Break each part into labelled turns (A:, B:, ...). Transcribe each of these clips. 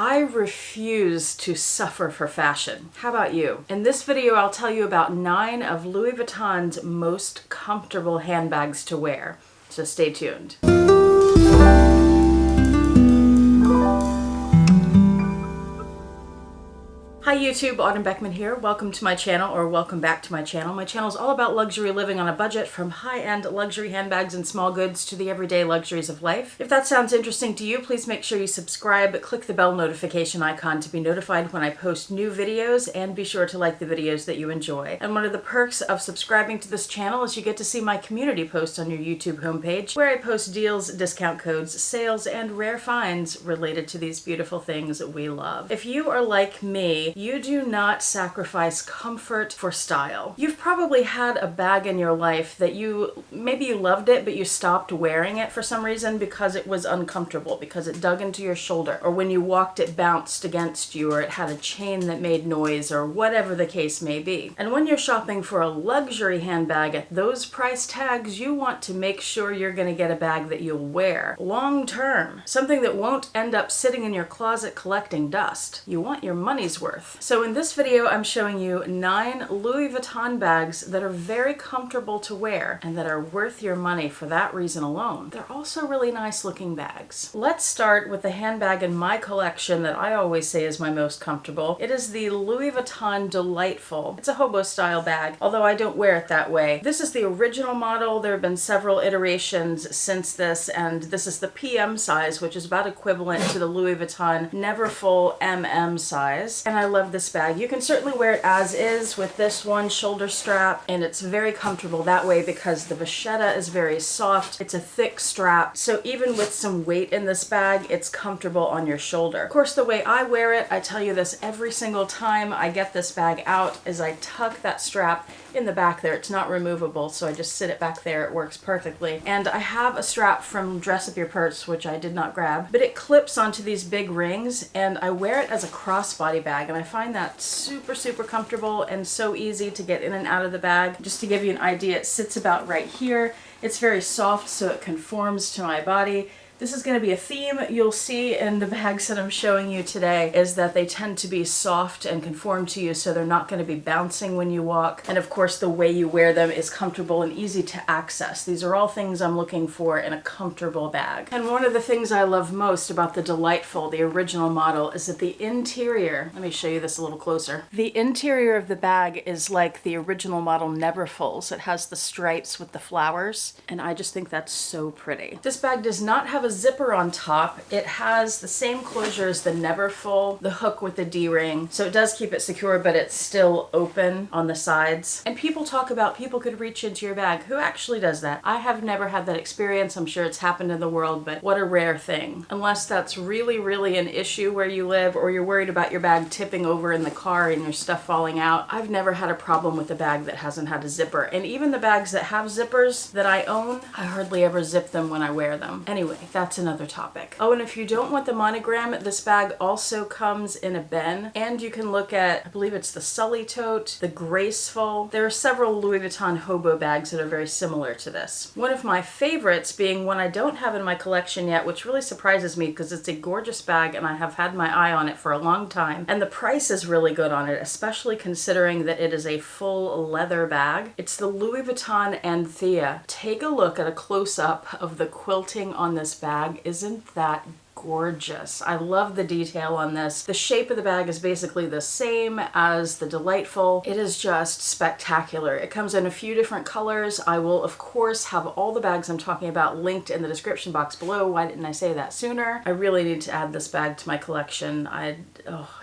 A: I refuse to suffer for fashion. How about you? In this video, I'll tell you about 9 of Louis Vuitton's most comfortable handbags to wear. So stay tuned. Hi YouTube, Autumn Beckman here. Welcome to my channel, or welcome back to my channel. My channel is all about luxury living on a budget, from high-end luxury handbags and small goods to the everyday luxuries of life. If that sounds interesting to you, please make sure you subscribe, click the bell notification icon to be notified when I post new videos, and be sure to like the videos that you enjoy. And one of the perks of subscribing to this channel is you get to see my community post on your YouTube homepage, where I post deals, discount codes, sales, and rare finds related to these beautiful things that we love. If you are like me, you do not sacrifice comfort for style. You've probably had a bag in your life that maybe you loved it, but you stopped wearing it for some reason because it was uncomfortable, because it dug into your shoulder, or when you walked it bounced against you, or it had a chain that made noise, or whatever the case may be. And when you're shopping for a luxury handbag at those price tags, you want to make sure you're going to get a bag that you'll wear long term, something that won't end up sitting in your closet collecting dust. You want your money's worth. So in this video, I'm showing you 9 Louis Vuitton bags that are very comfortable to wear and that are worth your money for that reason alone. They're also really nice looking bags. Let's start with the handbag in my collection that I always say is my most comfortable. It is the Louis Vuitton Delightful. It's a hobo style bag, although I don't wear it that way. This is the original model. There have been several iterations since this, and this is the PM size, which is about equivalent to the Louis Vuitton Neverfull MM size. And I love this bag. You can certainly wear it as is with this one shoulder strap, and it's very comfortable that way because the vachetta is very soft. It's a thick strap, so even with some weight in this bag, it's comfortable on your shoulder. Of course, the way I wear it, I tell you this every single time I get this bag out, is I tuck that strap in the back there. It's not removable, so I just sit it back there. It works perfectly. And I have a strap from Dress Up Your Purse, which I did not grab, but it clips onto these big rings, and I wear it as a crossbody bag, and I find that super, super comfortable and so easy to get in and out of the bag. Just to give you an idea, it sits about right here. It's very soft, so it conforms to my body. This is going to be a theme you'll see in the bags that I'm showing you today, is that they tend to be soft and conform to you, so they're not going to be bouncing when you walk. And of course, the way you wear them is comfortable and easy to access. These are all things I'm looking for in a comfortable bag. And one of the things I love most about the Delightful, the original model, is that the interior, let me show you this a little closer. The interior of the bag is like the original model Neverfulls. It has the stripes with the flowers, and I just think that's so pretty. This bag does not have a zipper on top. It has the same closure as the Neverfull, the hook with the D-ring, so it does keep it secure, but it's still open on the sides. And people talk about people could reach into your bag. Who actually does that? I have never had that experience. I'm sure it's happened in the world, but what a rare thing. Unless that's really, really an issue where you live, or you're worried about your bag tipping over in the car and your stuff falling out. I've never had a problem with a bag that hasn't had a zipper. And even the bags that have zippers that I own, I hardly ever zip them when I wear them. Anyway, that's another topic. Oh, and if you don't want the monogram, this bag also comes in a Ben, and you can look at, I believe it's the Sully tote, the Graceful. There are several Louis Vuitton hobo bags that are very similar to this. One of my favorites being one I don't have in my collection yet, which really surprises me because it's a gorgeous bag and I have had my eye on it for a long time. And the price is really good on it, especially considering that it is a full leather bag. It's the Louis Vuitton Anthea. Take a look at a close-up of the quilting on this bag. Isn't that gorgeous? I love the detail on this. The shape of the bag is basically the same as the Delightful. It is just spectacular. It comes in a few different colors. I will, of course, have all the bags I'm talking about linked in the description box below. Why didn't I say that sooner? I really need to add this bag to my collection.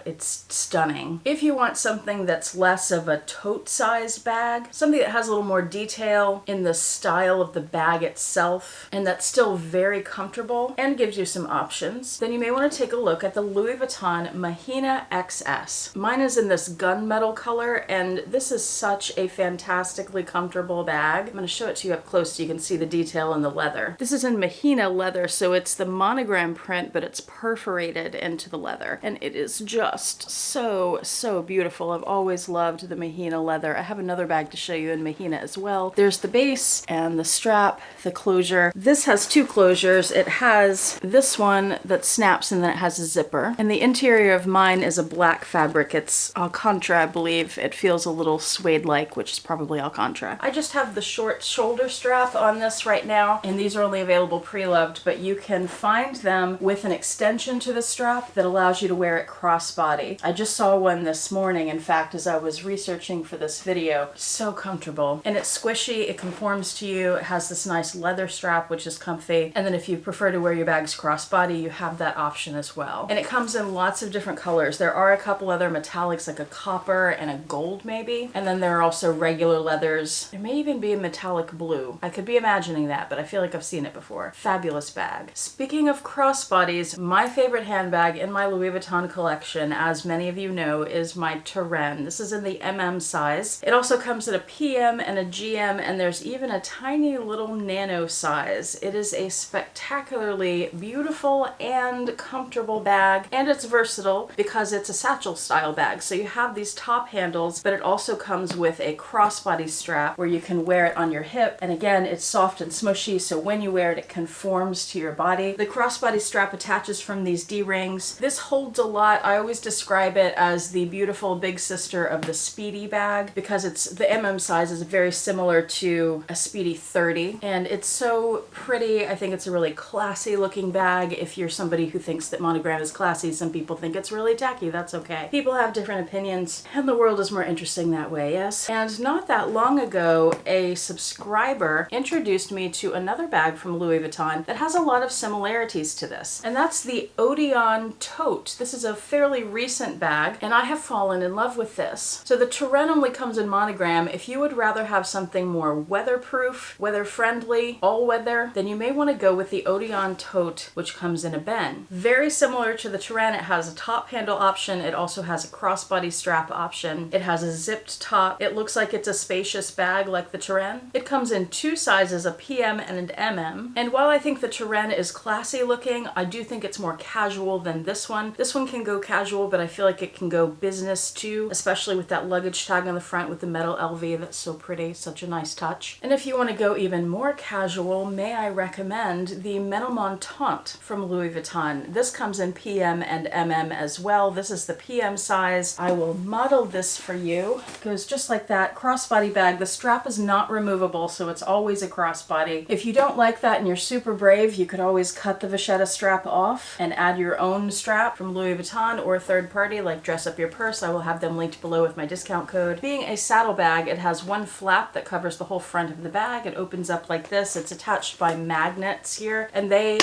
A: It's stunning. If you want something that's less of a tote-sized bag, something that has a little more detail in the style of the bag itself, and that's still very comfortable and gives you some options, then you may want to take a look at the Louis Vuitton Mahina XS. Mine is in this gunmetal color, and this is such a fantastically comfortable bag. I'm going to show it to you up close so you can see the detail in the leather. This is in Mahina leather, so it's the monogram print, but it's perforated into the leather, and it is just so, so beautiful. I've always loved the Mahina leather. I have another bag to show you in Mahina as well. There's the base and the strap, the closure. This has two closures. It has this one one that snaps and then it has a zipper. And the interior of mine is a black fabric. It's Alcantara, I believe. It feels a little suede-like, which is probably Alcantara. I just have the short shoulder strap on this right now, and these are only available pre-loved, but you can find them with an extension to the strap that allows you to wear it crossbody. I just saw one this morning, in fact, as I was researching for this video. So comfortable. And it's squishy, it conforms to you, it has this nice leather strap, which is comfy. And then if you prefer to wear your bags crossbody, you have that option as well. And it comes in lots of different colors. There are a couple other metallics, like a copper and a gold maybe. And then there are also regular leathers. There may even be a metallic blue. I could be imagining that, but I feel like I've seen it before. Fabulous bag. Speaking of crossbodies, my favorite handbag in my Louis Vuitton collection, as many of you know, is my Turenne. This is in the MM size. It also comes in a PM and a GM, and there's even a tiny little nano size. It is a spectacularly beautiful and comfortable bag, and it's versatile because it's a satchel style bag. So you have these top handles, but it also comes with a crossbody strap where you can wear it on your hip. And again, it's soft and smushy, so when you wear it, it conforms to your body. The crossbody strap attaches from these D-rings. This holds a lot. I always describe it as the beautiful big sister of the Speedy bag because it's the MM size is very similar to a Speedy 30, and it's so pretty. I think it's a really classy looking bag. If you're somebody who thinks that monogram is classy, some people think it's really tacky. That's okay. People have different opinions, and the world is more interesting that way, yes? And not that long ago, a subscriber introduced me to another bag from Louis Vuitton that has a lot of similarities to this, and that's the Odeon Tote. This is a fairly recent bag, and I have fallen in love with this. So the Turenne only comes in monogram. If you would rather have something more weatherproof, weather-friendly, all-weather, then you may want to go with the Odeon Tote, which comes in a Ben. Very similar to the Turenne, it has a top handle option. It also has a crossbody strap option. It has a zipped top. It looks like it's a spacious bag like the Turenne. It comes in two sizes, a PM and an MM. And while I think the Turenne is classy looking, I do think it's more casual than this one. This one can go casual, but I feel like it can go business too, especially with that luggage tag on the front with the metal LV. That's so pretty, such a nice touch. And if you want to go even more casual, may I recommend the Ménilmontant from Louis Vuitton. This comes in PM and MM as well. This is the PM size. I will model this for you. It goes just like that. Crossbody bag. The strap is not removable, so it's always a crossbody. If you don't like that and you're super brave, you could always cut the vachetta strap off and add your own strap from Louis Vuitton or third party, like Dress Up Your Purse. I will have them linked below with my discount code. Being a saddlebag, it has one flap that covers the whole front of the bag. It opens up like this. It's attached by magnets here, and they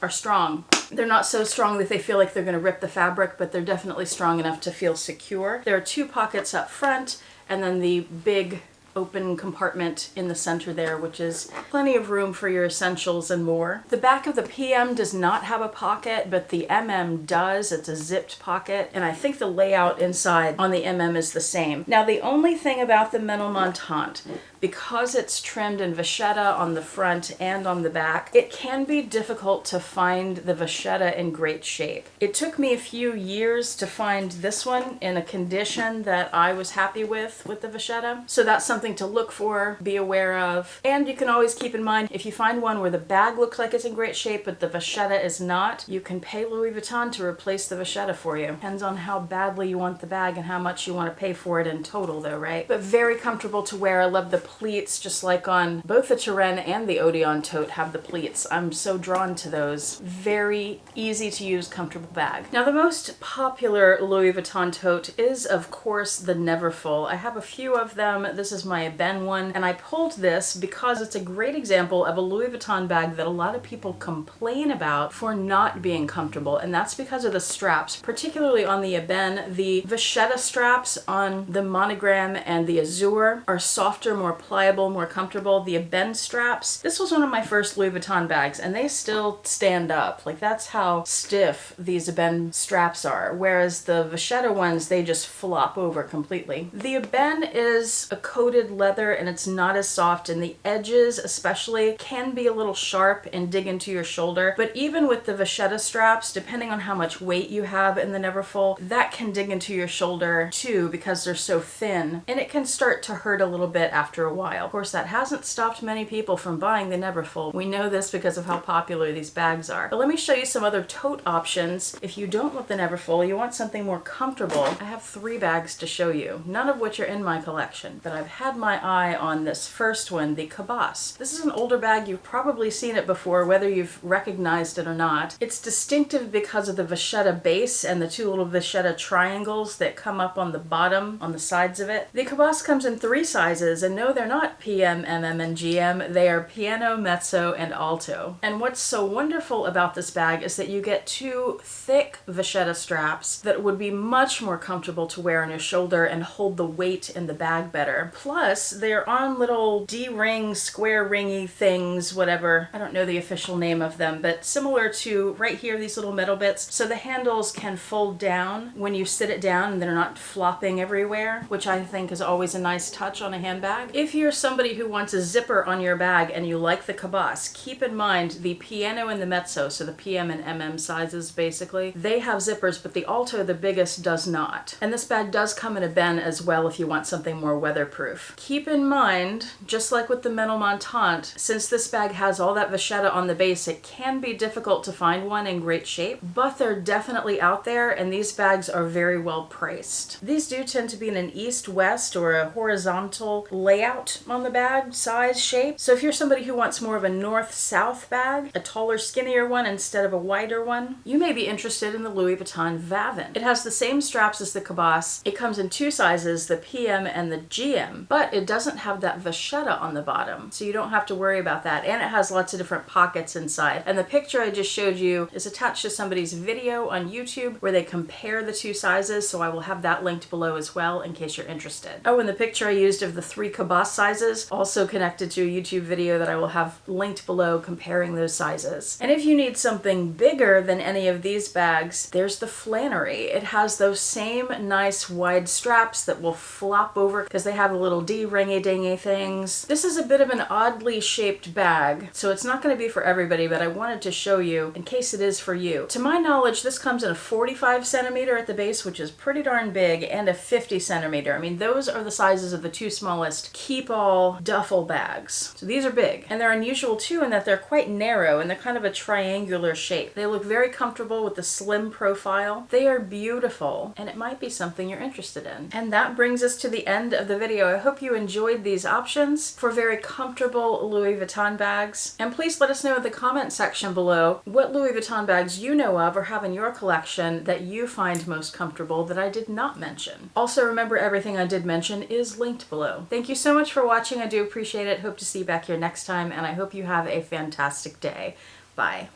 A: are strong. They're not so strong that they feel like they're going to rip the fabric, but they're definitely strong enough to feel secure. There are two pockets up front, and then the big open compartment in the center there, which is plenty of room for your essentials and more. The back of the PM does not have a pocket, but the MM does. It's a zipped pocket, and I think the layout inside on the MM is the same. Now, the only thing about the Ménilmontant, because it's trimmed in vachetta on the front and on the back, it can be difficult to find the vachetta in great shape. It took me a few years to find this one in a condition that I was happy with the vachetta. So that's something to look for, be aware of. And you can always keep in mind, if you find one where the bag looks like it's in great shape but the vachetta is not, you can pay Louis Vuitton to replace the vachetta for you. Depends on how badly you want the bag and how much you want to pay for it in total though, right? But very comfortable to wear. I love the pleats, just like on both the Turenne and the Odeon Tote have the pleats. I'm so drawn to those. Very easy to use, comfortable bag. Now, the most popular Louis Vuitton tote is, of course, the Neverfull. I have a few of them. This is my Ben one, and I pulled this because it's a great example of a Louis Vuitton bag that a lot of people complain about for not being comfortable, and that's because of the straps, particularly on the Eben. The vachetta straps on the Monogram and the Azur are softer, more pliable, more comfortable. The Eben straps, this was one of my first Louis Vuitton bags, and they still stand up. Like, that's how stiff these Eben straps are, whereas the vachetta ones, they just flop over completely. The Eben is a coated coated leather and it's not as soft, and the edges especially can be a little sharp and dig into your shoulder. But even with the vachetta straps, depending on how much weight you have in the Neverfull, that can dig into your shoulder too because they're so thin, and it can start to hurt a little bit after a while. Of course, that hasn't stopped many people from buying the Neverfull. We know this because of how popular these bags are. But let me show you some other tote options. If you don't want the Neverfull, you want something more comfortable, I have 3 bags to show you, none of which are in my collection, but I've had my eye on this first one, the Cabosse. This is an older bag. You've probably seen it before, whether you've recognized it or not. It's distinctive because of the vachetta base and the 2 little vachetta triangles that come up on the bottom, on the sides of it. The Cabosse comes in 3 sizes, and no, they're not PM, MM, and GM. They are piano, mezzo, and alto. And what's so wonderful about this bag is that you get 2 thick vachetta straps that would be much more comfortable to wear on your shoulder and hold the weight in the bag better. Plus, they're on little D-ring, square ringy things, whatever. I don't know the official name of them, but similar to right here, these little metal bits. So the handles can fold down when you sit it down and they're not flopping everywhere, which I think is always a nice touch on a handbag. If you're somebody who wants a zipper on your bag and you like the Cabosse, keep in mind the piano and the mezzo, so the PM and MM sizes basically, they have zippers, but the alto, the biggest, does not. And this bag does come in a Ben as well if you want something more weatherproof. Keep in mind, just like with the Menilmontant, since this bag has all that vachetta on the base, it can be difficult to find one in great shape, but they're definitely out there, and these bags are very well priced. These do tend to be in an east-west or a horizontal layout on the bag, size, shape. So if you're somebody who wants more of a north-south bag, a taller, skinnier one instead of a wider one, you may be interested in the Louis Vuitton Vavin. It has the same straps as the Cabosse. It comes in 2 sizes, the PM and the GM, but it doesn't have that vachetta on the bottom, so you don't have to worry about that. And it has lots of different pockets inside. And the picture I just showed you is attached to somebody's video on YouTube where they compare the 2 sizes, so I will have that linked below as well in case you're interested. Oh, and the picture I used of the 3 Cabosse sizes also connected to a YouTube video that I will have linked below comparing those sizes. And if you need something bigger than any of these bags, there's the Flannery. It has those same nice wide straps that will flop over because they have the little D-ringy-dingy things. This is a bit of an oddly shaped bag, so it's not going to be for everybody, but I wanted to show you in case it is for you. To my knowledge, this comes in a 45 centimeter at the base, which is pretty darn big, and a 50 centimeter. I mean, those are the sizes of the 2 smallest keep-all duffel bags. So these are big, and they're unusual too in that they're quite narrow and they're kind of a triangular shape. They look very comfortable with the slim profile. They are beautiful, and it might be something you're interested in. And that brings us to the end of the video. I hope you enjoyed these options for very comfortable Louis Vuitton bags. And please let us know in the comment section below what Louis Vuitton bags you know of or have in your collection that you find most comfortable that I did not mention. Also, remember, everything I did mention is linked below. Thank you so much for watching. I do appreciate it. Hope to see you back here next time, and I hope you have a fantastic day. Bye.